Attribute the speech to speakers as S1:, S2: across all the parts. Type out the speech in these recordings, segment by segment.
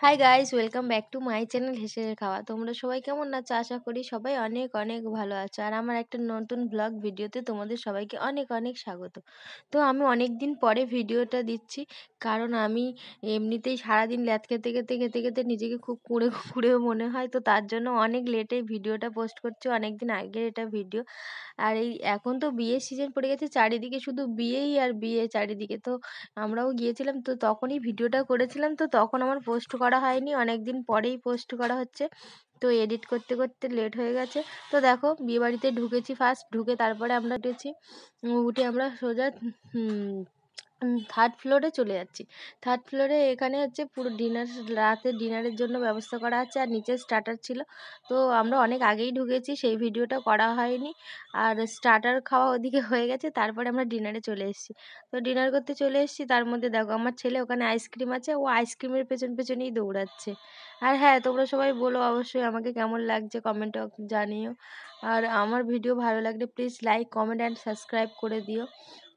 S1: High guys, welcome back to my channel হেসেলের খাওয়া। তোমরা সবাই কেমন আছো? আশা করি সবাই অনেক অনেক ভালো আছো। আর আমার একটা নতুন ব্লগ ভিডিওতে তোমাদের সবাইকে অনেক অনেক স্বাগত। তো আমি অনেক দিন পরে ভিডিওটা দিচ্ছি, কারণ আমি এমনিতেই সারাদিন ল্যাদ খেতে খেতে খেতে খেতে নিজেকে খুব কুঁড়ে কুঁড়ে মনে হয়। তো তার জন্য অনেক লেটে ভিডিওটা পোস্ট করছি, অনেক দিন আগের এটা ভিডিও। আর এই এখন তো বিয়ের সিজন পড়ে গেছে, চারিদিকে শুধু বিয়েই আর বিয়ে চারিদিকে। তো আমরাও গিয়েছিলাম, তো তখনই ভিডিওটা করেছিলাম, তো তখন আমার পোস্ট করা হয়নি, অনেক দিন পরেই পোস্ট করা হচ্ছে। তো এডিট করতে করতে লেট হয়ে গেছে। তো দেখো, বিয়ে বাড়িতে ঢুকেছি, ফার্স্ট ঢুকে তারপরে আমরা উঠেছি। উঠে আমরা সোজা থার্ড ফ্লোরে চলে যাচ্ছি। থার্ড ফ্লোরে এখানে হচ্ছে পুরো ডিনার, রাতের ডিনারের জন্য ব্যবস্থা করা আছে, আর নিচে স্টার্টার ছিল। তো আমরা অনেক আগেই ঢুকেছি, সেই ভিডিওটা করা হয়নি। আর স্টার্টার খাওয়া ওদিকে হয়ে গেছে, তারপরে আমরা ডিনারে চলে এসেছি। তো ডিনার করতে চলে এসেছি, তার মধ্যে দেখো আমার ছেলে ওখানে আইসক্রিম আছে, ও আইসক্রিমের পেছন পেছনেই দৌড়াচ্ছে। আর হ্যাঁ, তোমরা সবাই বলো অবশ্যই আমাকে কেমন লাগছে, কমেন্টে জানিও। আর আমার ভিডিও ভালো লাগলে please like, comment and subscribe করে দিও।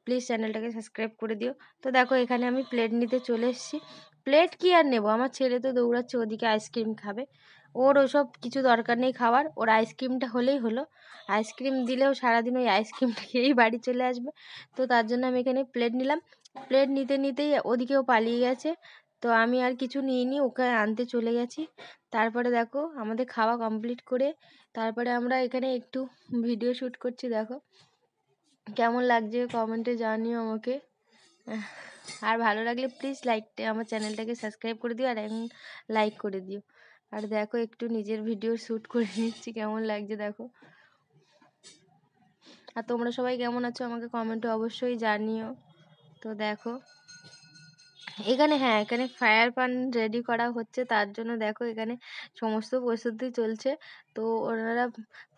S1: প্লিজ চ্যানেলটাকে সাবস্ক্রাইব করে দিও। তো দেখো, এখানে আমি প্লেট নিতে চলে এসেছি। প্লেট কি আর নেবো, আমার ছেলে তো দৌড়াচ্ছে ওদিকে আইসক্রিম খাবে। ওর ওসব কিছু দরকার নেই খাওয়ার, ওর আইসক্রিমটা হলেই হলো। আইসক্রিম দিলেও সারাদিন ওই আইসক্রিমটা খেয়েই বাড়ি চলে আসবে। তো তার জন্য আমি এখানে প্লেট নিলাম। প্লেট নিতে নিতেই ওদিকেও পালিয়ে গেছে। তো আমি আর কিছু নিইনি, ওকে আনতে চলে গেছি। তারপরে দেখো, আমাদের খাওয়া কমপ্লিট করে তারপরে আমরা এখানে একটু ভিডিও শ্যুট করছি। দেখো কেমন লাগছে কমেন্টে জানিও আমাকে। আর ভালো লাগলে প্লিজ আমার চ্যানেলটাকে সাবস্ক্রাইব করে দিও, আর লাইক করে দিও। আর দেখো, একটু নিজের ভিডিও শ্যুট করে নিচ্ছি, কেমন লাগছে দেখো। আর তোমরা সবাই কেমন আছো আমাকে কমেন্টে অবশ্যই জানিও। তো দেখো এখানে, হ্যাঁ এখানে ফায়ার পান রেডি করা হচ্ছে, তার জন্য দেখো এখানে সমস্ত প্রস্তুতি চলছে। তো ওনারা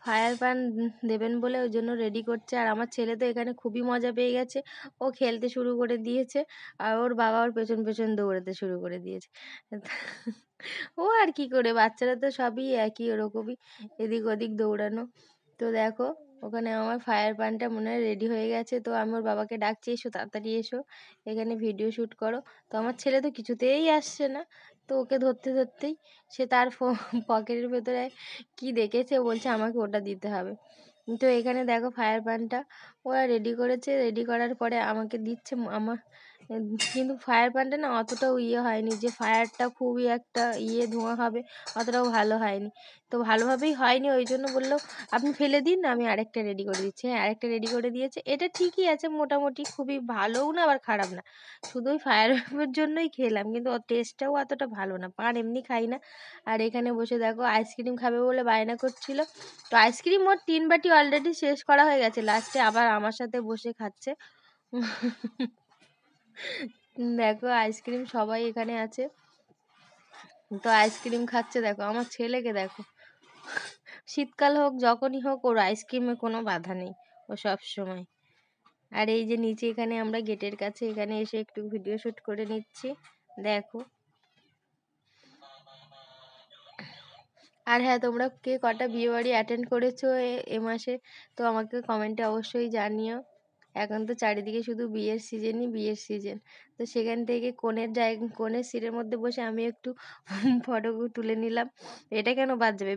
S1: ফায়ার পান দেবেন বলে ওই জন্য রেডি করছে। আর আমার ছেলে তো এখানে খুবই মজা পেয়ে গেছে, ও খেলতে শুরু করে দিয়েছে। আর ওর বাবা ওর পেছন পেছন দৌড়াতে শুরু করে দিয়েছে। ও আর কি করে, বাচ্চারা তো সবই একই, ওরকমই এদিক ওদিক দৌড়ানো। তো দেখো, ওখানে আমার ফায়ার পানটা মনে হয় রেডি হয়ে গেছে। তো আমি ওর বাবাকে ডাকছি, এসো তাড়াতাড়ি এসো, এখানে ভিডিও শ্যুট করো। তো আমার ছেলে তো কিছুতেই আসছে না। তো ওকে ধরতে ধরতেই সে তার পকেটের ভেতরে কি দেখেছে, বলছে আমাকে ওটা দিতে হবে। তো এখানে দেখো ফায়ার পানটা ওরা রেডি করেছে, রেডি করার পরে আমাকে দিচ্ছে। আমার কিন্তু ফায়ার পানটা না অতটাও হয়নি, যে ফায়ারটা খুবই একটা ধোঁয়া হবে, অতটাও ভালো হয়নি। তো ভালোভাবেই হয়নি, ওই জন্য বললো আপনি ফেলে দিন, আমি আরেকটা রেডি করে দিচ্ছি। হ্যাঁ, আরেকটা রেডি করে দিয়েছে। এটা ঠিকই আছে মোটামুটি, খুবই ভালোও না আবার খারাপ না। শুধু ওই ফায়ারের জন্যই খেলাম, কিন্তু ওর টেস্টটাও অতটা ভালো না, পান এমনি খাই না। আর এখানে বসে দেখো আইসক্রিম খাবে বলে বায়না করছিল। তো আইসক্রিম ওর 3 বাটি অলরেডি শেষ করা হয়ে গেছে, লাস্টে আবার আমার সাথে বসে খাচ্ছে। দেখো আইসক্রিম সবাই এখানে আছে, তো আইসক্রিম খাচ্ছে। দেখো আমার ছেলেকে দেখো, শীতকাল হোক যখনই হোক ওর আইসক্রিমে কোনো বাধা নেই, ও সব সময়। আর এই যে নিচে এখানে আমরা গেটের কাছে এখানে এসে একটু ভিডিও শ্যুট করে নিচ্ছি। দেখো, আর হ্যাঁ, তোমরা কে কটা বিয়ে বাড়ি অ্যাটেন্ড করেছো এ মাসে, তো আমাকে কমেন্টে অবশ্যই জানিও। এখন তো চারিদিকে শুধু বিয়ের সিজনই বিয়ের সিজন। তো সেখান থেকে কনের সিটের মধ্যে বসে আমি একটু ফটো তুলে নিলাম। এটা কেন বাদ যাবে?